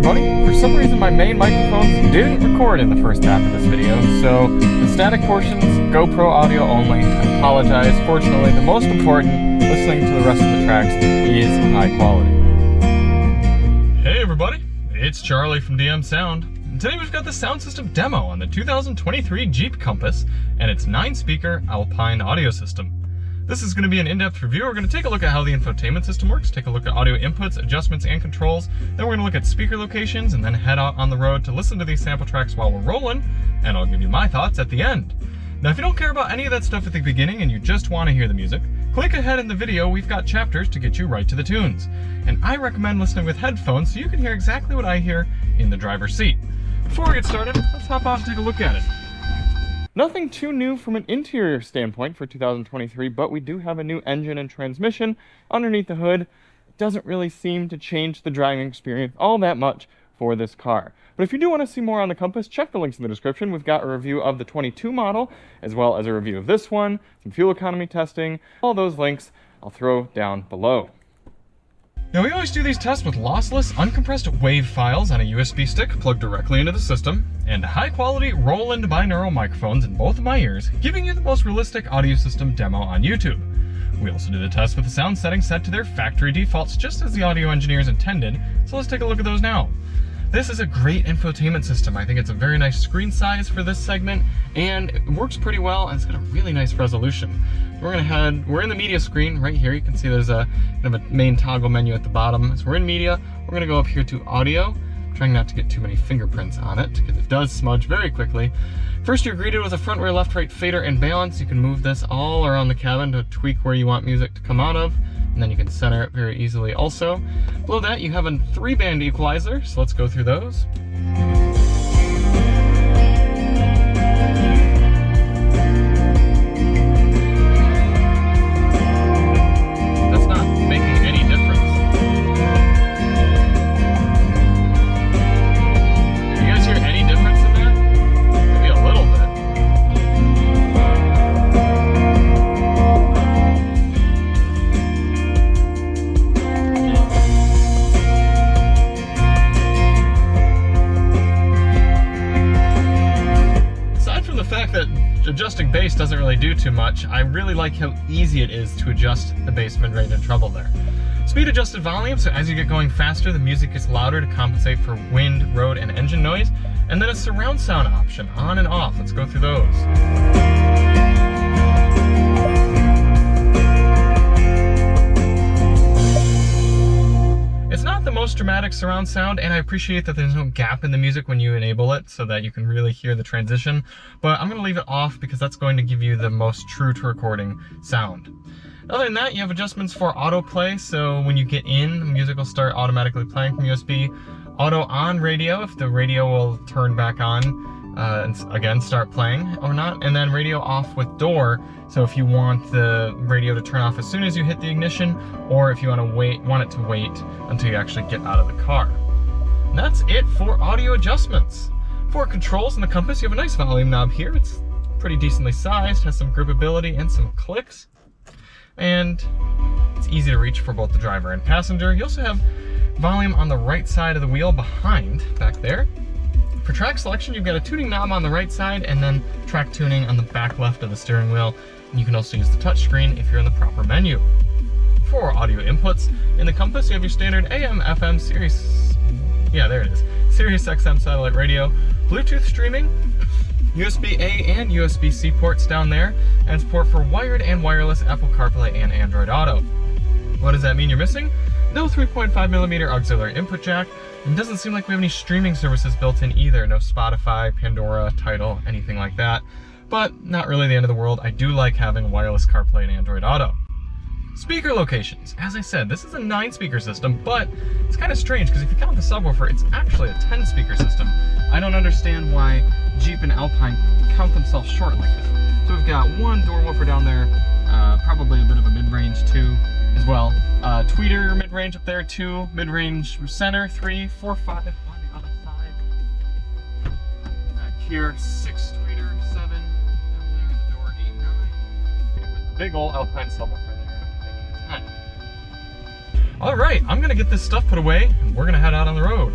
everybody. For some reason my main microphones didn't record in the first half of this video, so the static portions, GoPro audio only. I apologize. Fortunately, the most important, listening to the rest of the tracks, is high quality. Hey everybody, it's Charlie from DM Sound. And today we've got the sound system demo on the 2023 Jeep Compass and its 9-speaker Alpine audio system. This is going to be an in-depth review. We're going to take a look at how the infotainment system works, take a look at audio inputs, adjustments, and controls. Then we're going to look at speaker locations and then head out on the road to listen to these sample tracks while we're rolling, and I'll give you my thoughts at the end. Now, if you don't care about any of that stuff at the beginning and you just want to hear the music, click ahead in the video. We've got chapters to get you right to the tunes. And I recommend listening with headphones so you can hear exactly what I hear in the driver's seat. Before we get started, let's hop out and take a look at it. Nothing too new from an interior standpoint for 2023, but we do have a new engine and transmission underneath the hood. It doesn't really seem to change the driving experience all that much for this car. But if you do want to see more on the Compass, check the links in the description. We've got a review of the 22 model, as well as a review of this one, some fuel economy testing. All those links I'll throw down below. Now, we always do these tests with lossless, uncompressed WAV files on a USB stick plugged directly into the system, and high-quality roll-in binaural microphones in both of my ears, giving you the most realistic audio system demo on YouTube. We also do the test with the sound settings set to their factory defaults, just as the audio engineers intended, so let's take a look at those now. This is a great infotainment system. I think it's a very nice screen size for this segment, and it works pretty well, and it's got a really nice resolution. We're in the media screen right here. You can see there's a kind of a main toggle menu at the bottom. So we're in media. We're gonna go up here to audio. I'm trying not to get too many fingerprints on it, because it does smudge very quickly. First, you're greeted with a front, rear, left, right fader and balance. You can move this all around the cabin to tweak where you want music to come out of, and then you can center it very easily also. Below that, you have a 3-band equalizer, so let's go through those. That's not making any difference. Do you guys hear any difference in that? Maybe a little bit. Adjusting bass doesn't really do too much. I really like how easy it is to adjust the bass mid-range and treble there. Speed adjusted volume, so as you get going faster, the music gets louder to compensate for wind, road, and engine noise. And then a surround sound option, on and off. Let's go through those. It's not the most dramatic surround sound, and I appreciate that there's no gap in the music when you enable it so that you can really hear the transition, but I'm gonna leave it off because that's going to give you the most true to recording sound. Other than that, you have adjustments for autoplay, so when you get in, the music will start automatically playing from USB. Auto on radio, if the radio will turn back on, and again start playing or not, and then radio off with door. So if you want the radio to turn off as soon as you hit the ignition, or if you want it to wait until you actually get out of the car. And that's it for audio adjustments. For controls in the Compass, you have a nice volume knob here. It's pretty decently sized, has some gripability and some clicks, and it's easy to reach for both the driver and passenger. You also have volume on the right side of the wheel behind, back there. For track selection, you've got a tuning knob on the right side and then track tuning on the back left of the steering wheel. And you can also use the touchscreen if you're in the proper menu. For audio inputs, in the Compass, you have your standard AM, FM, Sirius XM satellite radio, Bluetooth streaming, USB-A and USB-C ports down there, and support for wired and wireless Apple CarPlay and Android Auto. What does that mean you're missing? No 3.5mm auxiliary input jack, and it doesn't seem like we have any streaming services built in either. No Spotify, Pandora, Tidal, anything like that. But not really the end of the world. I do like having wireless CarPlay and Android Auto. Speaker locations. As I said, this is a 9-speaker system, but it's kind of strange because if you count the subwoofer, it's actually a 10-speaker system. I don't understand why Jeep and Alpine count themselves short like that. So we've got one door woofer down there, probably a bit of a mid-range too as well. Tweeter mid-range up there, 2, mid-range center, 3, 4, 5 on the other side. Back here, 6 tweeter, 7, down there in the door, 8, 9. With the big old Alpine subwoofer there, making 10. All right, I'm gonna get this stuff put away and we're gonna head out on the road.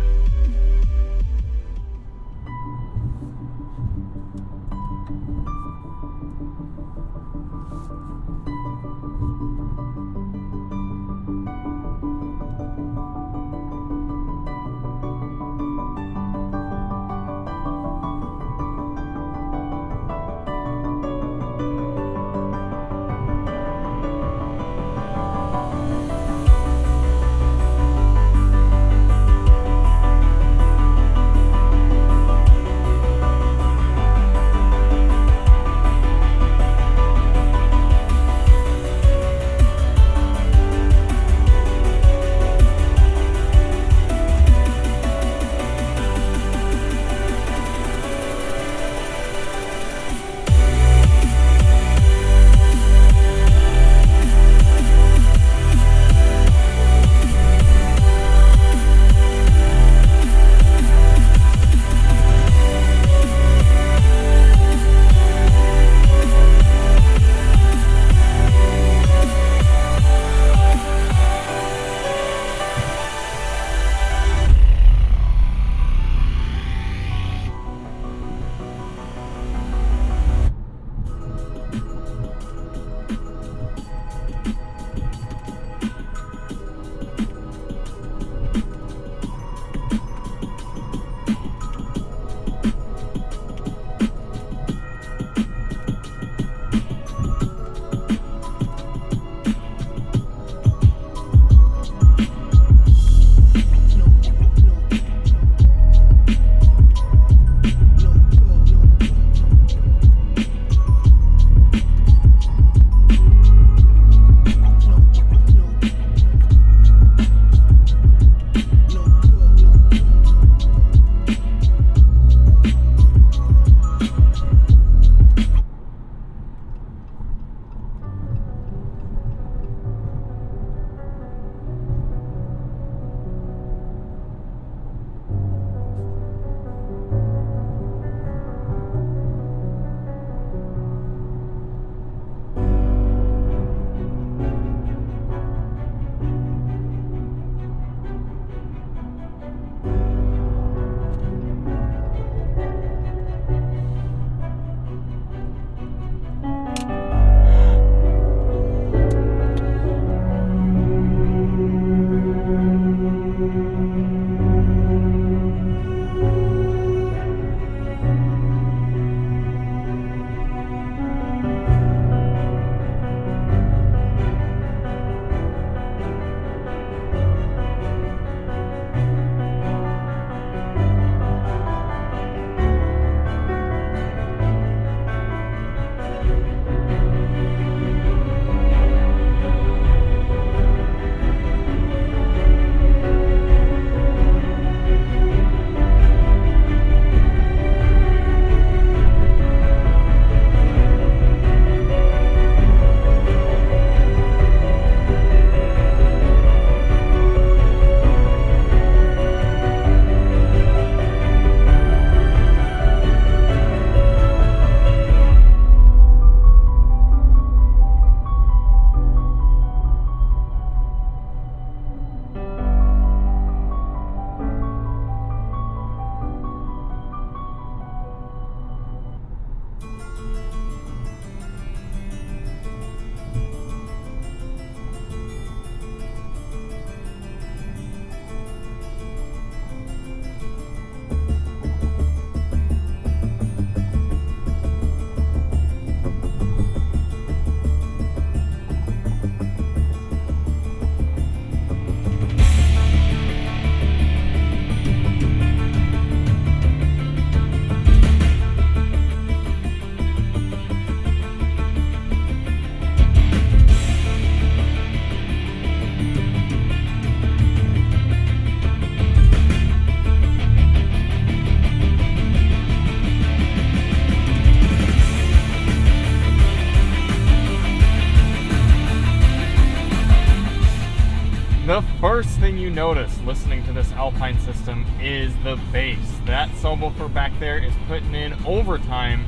first thing you notice listening to this Alpine system is the bass. That subwoofer back there is putting in overtime,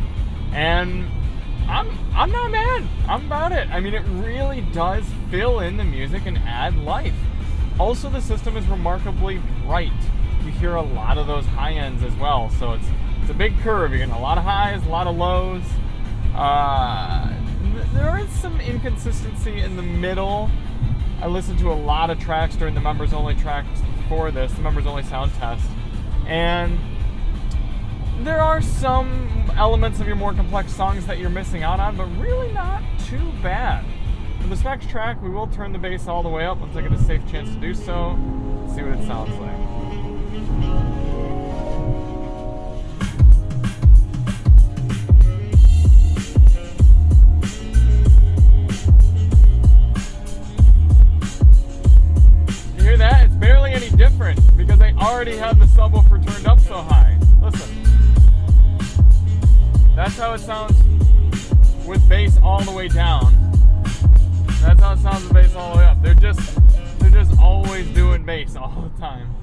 and I'm not mad. I'm about it. I mean, it really does fill in the music and add life. Also, the system is remarkably bright. You hear a lot of those high ends as well, so it's a big curve. You're getting a lot of highs, a lot of lows. There is some inconsistency in the middle. I listened to a lot of tracks during the members-only tracks before this, the members-only sound test, and there are some elements of your more complex songs that you're missing out on, but really not too bad. For this next track, we will turn the bass all the way up once I get a safe chance to do so. See what it sounds like. You hear that? It's barely any different because I already had the subwoofer turned up so high. Listen. That's how it sounds with bass all the way down. That's how it sounds with bass all the way up. They're just always doing bass all the time.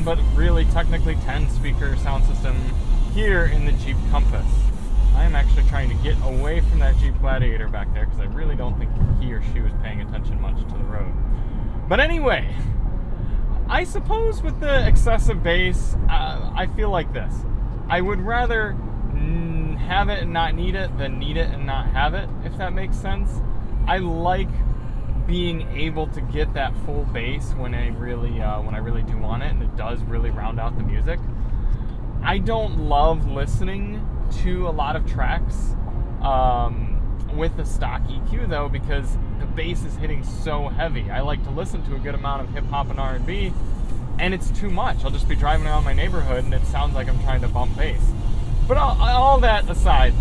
But really technically 10 speaker sound system here in the Jeep Compass. I am actually trying to get away from that Jeep Gladiator back there because I really don't think he or she was paying attention much to the road. But anyway, I suppose with the excessive bass, I feel like this. I would rather have it and not need it than need it and not have it, if that makes sense. I like being able to get that full bass when I really do want it, and it does really round out the music. I don't love listening to a lot of tracks with the stock EQ though, because the bass is hitting so heavy. I like to listen to a good amount of hip hop and R&B, and it's too much. I'll just be driving around my neighborhood and it sounds like I'm trying to bump bass. But all that aside,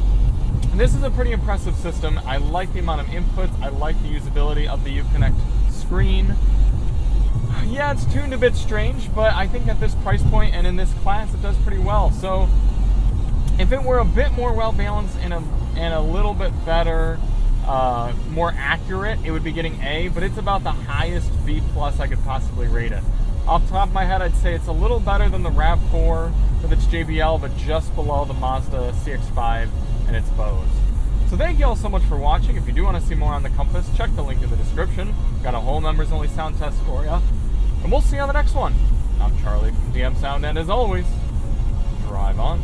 this is a pretty impressive system. I like the amount of inputs. I like the usability of the Uconnect screen. Yeah, it's tuned a bit strange, but I think at this price point and in this class, it does pretty well. So if it were a bit more well-balanced and a little bit better, more accurate, it would be getting A, but it's about the highest B+ I could possibly rate it. Off the top of my head, I'd say it's a little better than the RAV4 with its JBL, but just below the Mazda CX-5 and its Bose. So thank you all so much for watching. If you do want to see more on the Compass, check the link in the description. Got a whole members only sound test for you. And we'll see you on the next one. I'm Charlie from DM Sound, and as always, drive on.